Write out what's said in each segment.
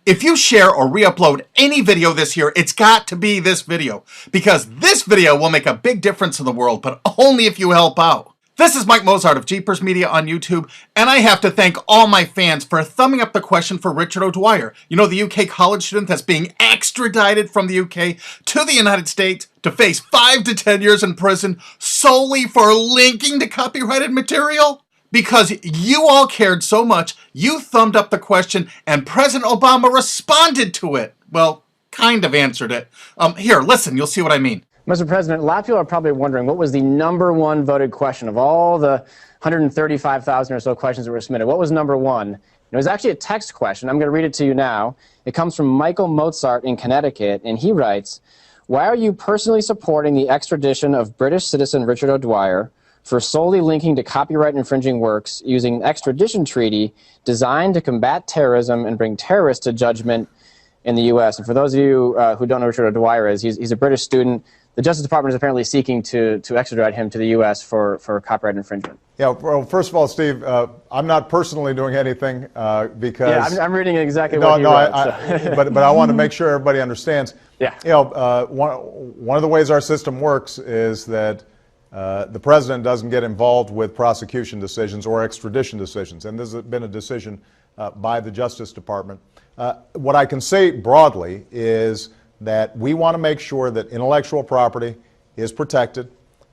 If you share or re-upload any video this year, it's got to be this video, because this video will make a big difference in the world, but only if you help out. This is Mike Mozart of Jeepers Media on YouTube, and I have to thank all my fans for thumbing up the question for Richard O'Dwyer. You know, the UK college student that's being extradited from the UK to the United States to face 5 to 10 years in prison solely for linking to copyrighted material? Because you all cared so much, you thumbed up the question and President Obama responded to it. Well, kind of answered it. Here, listen, you'll see what I mean. Mr. President, a lot of people are probably wondering what was the #1 voted question of all the 135,000 or so questions that were submitted. What was #1? It was actually a text question. I'm going to read it to you now. It comes from Michael Mozart in Connecticut, and he writes, "Why are you personally supporting the extradition of British citizen Richard O'Dwyer for solely linking to copyright infringing works using an extradition treaty designed to combat terrorism and bring terrorists to judgment in the U.S.?" And for those of you who don't know who Richard O'Dwyer is, he's a British student. The Justice Department is apparently seeking to extradite him to the U.S. for copyright infringement. Yeah, well, first of all, Steve, I'm not personally doing anything because... Yeah, I'm reading exactly what you wrote. But I want to make sure everybody understands. Yeah. You know, one of the ways our system works is that the president doesn't get involved with prosecution decisions or extradition decisions, and this has been a decision by the Justice Department. What I can say broadly is that we want to make sure that intellectual property is protected.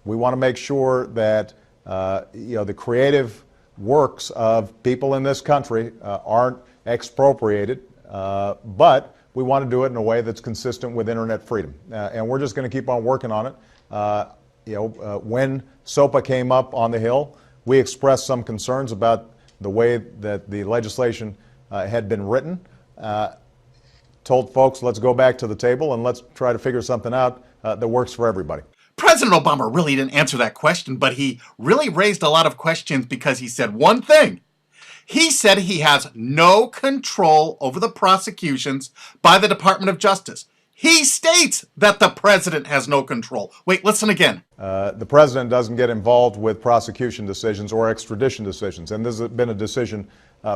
We want to make sure that you know, the creative works of people in this country aren't expropriated, but we want to do it in a way that's consistent with internet freedom. And we're just going to keep on working on it. You know, when SOPA came up on the Hill, we expressed some concerns about the way that the legislation had been written. Told folks, let's go back to the table and let's try to figure something out that works for everybody. President Obama really didn't answer that question, but he really raised a lot of questions because he said one thing. He said he has no control over the prosecutions by the Department of Justice. He states that the president has no control. Wait, listen again. The president doesn't get involved with prosecution decisions or extradition decisions, and this has been a decision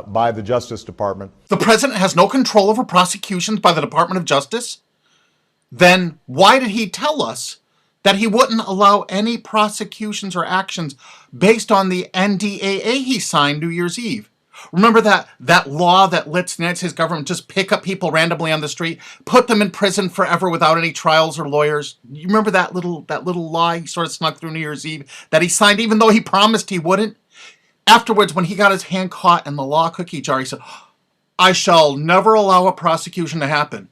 by the Justice Department. The president has no control over prosecutions by the Department of Justice? Then why did he tell us that he wouldn't allow any prosecutions or actions based on the NDAA he signed New Year's Eve? Remember that law that lets the United States government just pick up people randomly on the street, put them in prison forever without any trials or lawyers? You remember that little law he sort of snuck through New Year's Eve that he signed even though he promised he wouldn't? Afterwards, when he got his hand caught in the law cookie jar, he said, "I shall never allow a prosecution to happen."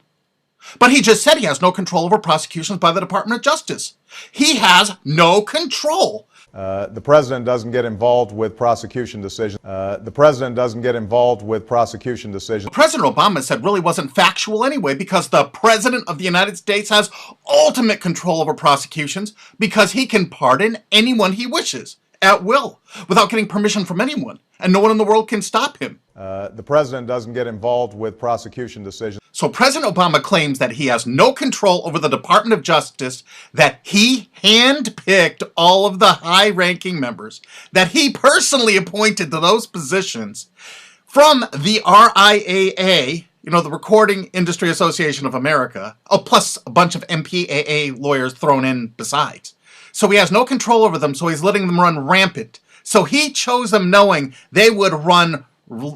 But he just said he has no control over prosecutions by the Department of Justice. He has no control. The president doesn't get involved with prosecution decisions. The president doesn't get involved with prosecution decisions. President Obama said really wasn't factual anyway, because the president of the United States has ultimate control over prosecutions because he can pardon anyone he wishes at will without getting permission from anyone, and no one in the world can stop him. The president doesn't get involved with prosecution decisions. So President Obama claims that he has no control over the Department of Justice, that he handpicked all of the high-ranking members, that he personally appointed to those positions from the RIAA, you know, the Recording Industry Association of America, plus a bunch of MPAA lawyers thrown in besides. So he has no control over them, so he's letting them run rampant. So he chose them knowing they would run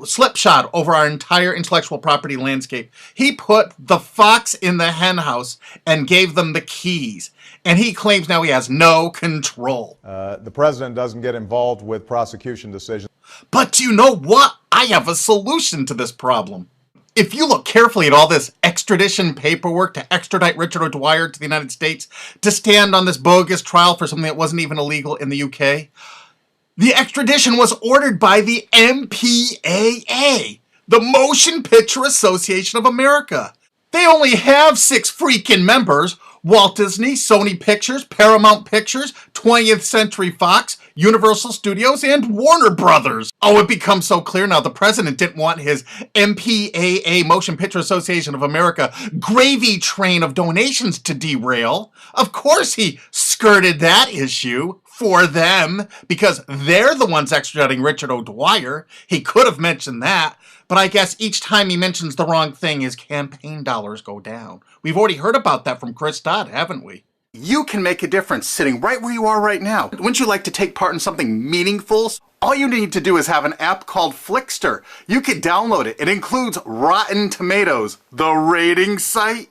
slipshod over our entire intellectual property landscape. He put the fox in the hen house and gave them the keys. And he claims now he has no control. The president doesn't get involved with prosecution decisions. But you know what? I have a solution to this problem. If you look carefully at all this extradition paperwork to extradite Richard O'Dwyer to the United States to stand on this bogus trial for something that wasn't even illegal in the UK, the extradition was ordered by the MPAA, the Motion Picture Association of America. They only have 6 freaking members: Walt Disney, Sony Pictures, Paramount Pictures, 20th Century Fox, Universal Studios, and Warner Brothers. Oh, it becomes so clear now the president didn't want his MPAA, Motion Picture Association of America, gravy train of donations to derail. Of course he skirted that issue. for them, because they're the ones extraditing Richard O'Dwyer. He could have mentioned that, but I guess each time he mentions the wrong thing, his campaign dollars go down. We've already heard about that from Chris Dodd, haven't we? You can make a difference sitting right where you are right now. Wouldn't you like to take part in something meaningful? All you need to do is have an app called Flickster. You can download it. It includes Rotten Tomatoes, the rating site.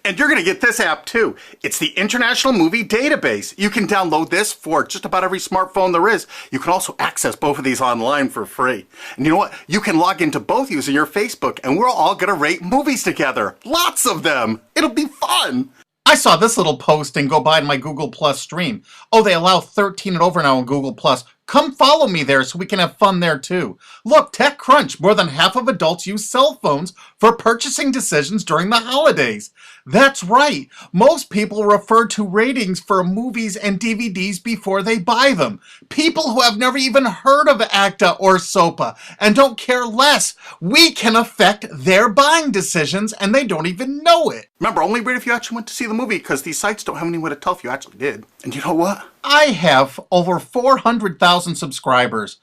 And you're going to get this app too. It's the International Movie Database. You can download this for just about every smartphone there is. You can also access both of these online for free. And you know what? You can log into both using your Facebook, and we're all going to rate movies together. Lots of them. It'll be fun. I saw this little post and go by in my Google Plus stream. Oh, they allow 13 and over now on Google Plus. Come follow me there so we can have fun there too. Look, TechCrunch, more than half of adults use cell phones for purchasing decisions during the holidays. That's right. Most people refer to ratings for movies and DVDs before they buy them. People who have never even heard of ACTA or SOPA and don't care less. We can affect their buying decisions and they don't even know it. Remember, only rate if you actually went to see the movie, because these sites don't have any way to tell if you actually did. And you know what? I have over 400,000 subscribers.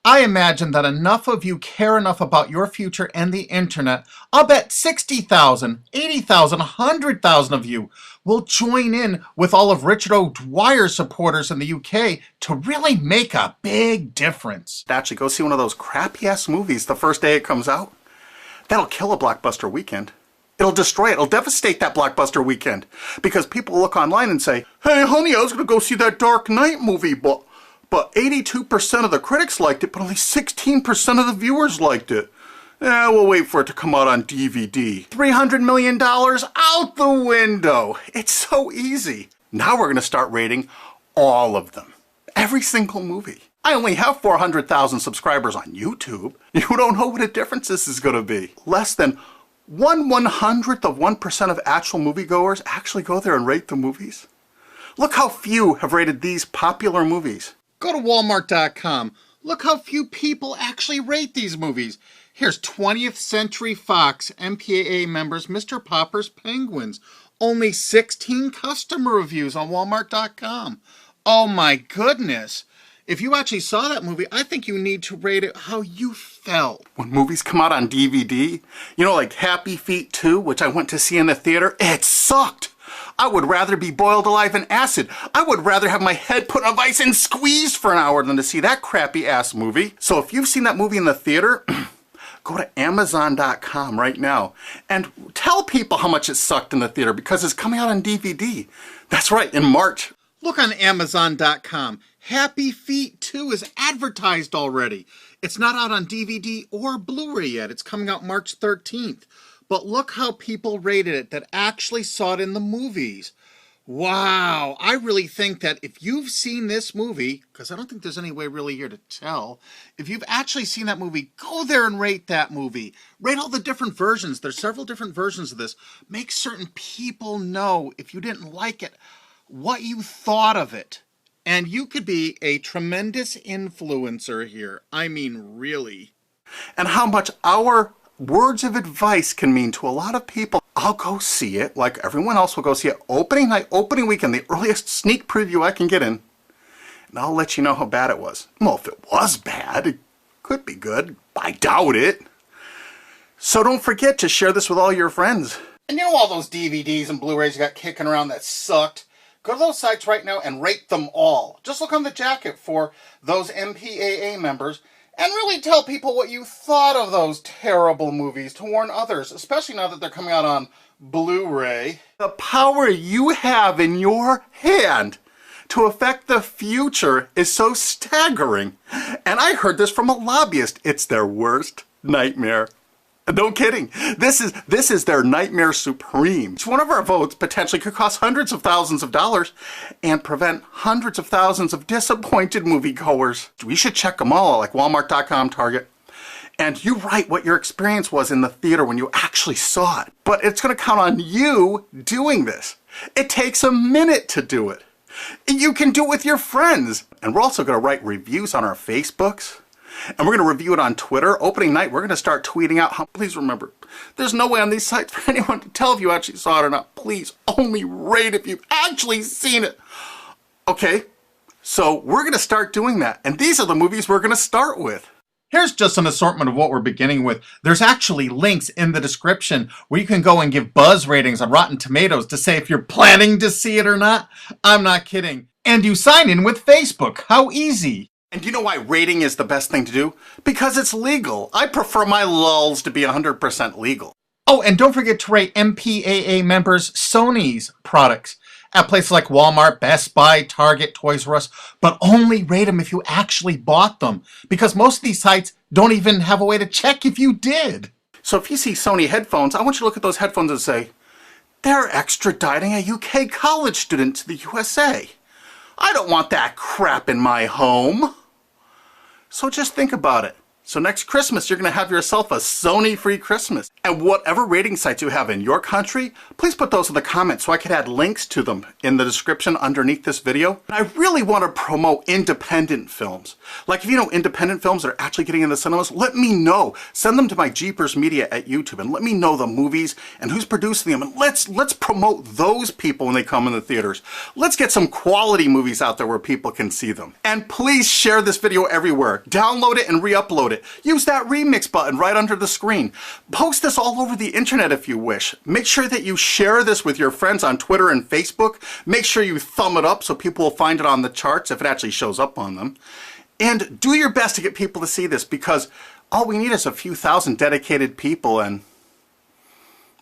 I imagine that enough of you care enough about your future and the internet. I'll bet 60,000, 80,000, 100,000 of you will join in with all of Richard O'Dwyer's supporters in the UK to really make a big difference. Actually, go see one of those crappy-ass movies the first day it comes out. That'll kill a blockbuster weekend. It'll destroy it. It'll devastate that blockbuster weekend. Because people will look online and say, hey, honey, I was going to go see that Dark Knight movie, but 82% of the critics liked it, but only 16% of the viewers liked it. We'll wait for it to come out on DVD. $300 million out the window. It's so easy. Now we're going to start rating all of them. Every single movie. I only have 400,000 subscribers on YouTube. You don't know what a difference this is going to be. Less than 1/100th of 1% of actual moviegoers actually go there and rate the movies. Look how few have rated these popular movies. Go to Walmart.com. Look how few people actually rate these movies. Here's 20th Century Fox MPAA members Mr. Popper's Penguins. Only 16 customer reviews on Walmart.com. Oh my goodness. If you actually saw that movie, I think you need to rate it how you felt. When movies come out on DVD, you know, like Happy Feet 2, which I went to see in the theater, it sucked. I would rather be boiled alive in acid. I would rather have my head put on ice and squeezed for an hour than to see that crappy ass movie. So if you've seen that movie in the theater, go to Amazon.com right now and tell people how much it sucked in the theater, because it's coming out on DVD. That's right, in March. Look on Amazon.com. Happy Feet 2 is advertised already. It's not out on DVD or Blu-ray yet. It's coming out March 13th. But look how people rated it that actually saw it in the movies. Wow. I really think that if you've seen this movie, because I don't think there's any way really here to tell, if you've actually seen that movie, go there and rate that movie. Rate all the different versions. There's several different versions of this. Make certain people know, if you didn't like it, what you thought of it. And you could be a tremendous influencer here. I mean, really. And how much our words of advice can mean to a lot of people. I'll go see it, like everyone else will go see it, opening night, opening weekend, the earliest sneak preview I can get in. And I'll let you know how bad it was. Well, if it was bad, it could be good. I doubt it. So don't forget to share this with all your friends. And you know all those DVDs and Blu-rays you got kicking around that sucked? Go to those sites right now and rate them all. Just look on the jacket for those MPAA members and really tell people what you thought of those terrible movies to warn others, especially now that they're coming out on Blu-ray. The power you have in your hand to affect the future is so staggering. And I heard this from a lobbyist. It's their worst nightmare. No kidding. This is their nightmare supreme. Each one of our votes potentially could cost hundreds of thousands of dollars and prevent hundreds of thousands of disappointed moviegoers. We should check them all, like Walmart.com, Target. And you write what your experience was in the theater when you actually saw it. But it's going to count on you doing this. It takes a minute to do it. You can do it with your friends. And we're also going to write reviews on our Facebooks. And we're going to review it on Twitter. Opening night, we're going to start tweeting out how, please remember, there's no way on these sites for anyone to tell if you actually saw it or not. Please only rate if you've actually seen it. Okay, So we're going to start doing that. And these are the movies we're going to start with. Here's just an assortment of what we're beginning with. There's actually links in the description where you can go and give buzz ratings on Rotten Tomatoes to say if you're planning to see it or not. I'm not kidding. And you sign in with Facebook. How easy. And do you know why rating is the best thing to do? Because it's legal. I prefer my lulls to be 100% legal. Oh, and don't forget to rate MPAA members Sony's products at places like Walmart, Best Buy, Target, Toys R Us, but only rate them if you actually bought them, because most of these sites don't even have a way to check if you did. So if you see Sony headphones, I want you to look at those headphones and say, they're extraditing a UK college student to the USA. I don't want that crap in my home. So just think about it. So next Christmas, you're going to have yourself a Sony-free Christmas. And whatever rating sites you have in your country, please put those in the comments so I could add links to them in the description underneath this video. And I really want to promote independent films. Like if you know independent films that are actually getting in the cinemas, let me know. Send them to my Jeepers Media at YouTube and let me know the movies and who's producing them. And let's promote those people when they come in the theaters. Let's get some quality movies out there where people can see them. And please share this video everywhere. Download it and re-upload it. Use that remix button right under the screen. Post this all over the internet if you wish. Make sure that you share this with your friends on Twitter and Facebook. Make sure you thumb it up so people will find it on the charts if it actually shows up on them. And do your best to get people to see this, because all we need is a few thousand dedicated people, and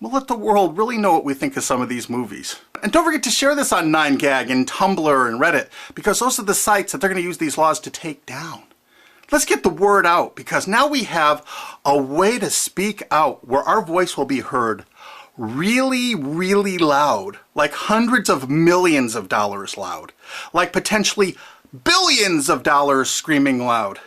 we'll let the world really know what we think of some of these movies. And don't forget to share this on 9gag and Tumblr and Reddit, because those are the sites that they're going to use these laws to take down. Let's get the word out, because now we have a way to speak out where our voice will be heard really, really loud, like hundreds of millions of dollars loud, like potentially billions of dollars screaming loud.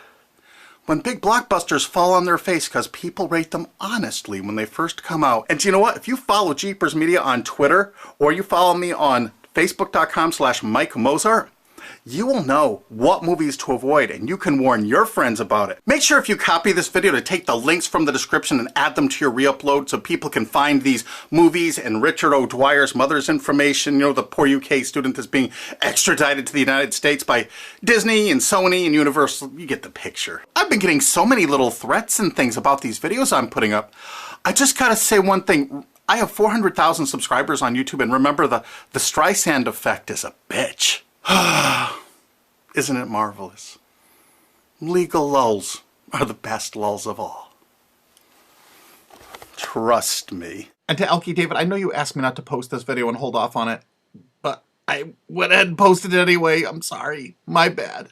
When big blockbusters fall on their face because people rate them honestly when they first come out. And do you know what? If you follow Jeepers Media on Twitter, or you follow me on Facebook.com/Mike Mozart, you will know what movies to avoid, and you can warn your friends about it. Make sure if you copy this video to take the links from the description and add them to your re-upload so people can find these movies and Richard O'Dwyer's mother's information, you know, the poor UK student that's being extradited to the United States by Disney and Sony and Universal. You get the picture. I've been getting so many little threats and things about these videos I'm putting up. I just gotta say one thing. I have 400,000 subscribers on YouTube, and remember, the Streisand effect is a bitch. Isn't it marvelous? Legal lulls are the best lulls of all. Trust me. And to Elkie David, I know you asked me not to post this video and hold off on it, but I went ahead and posted it anyway. I'm sorry. My bad.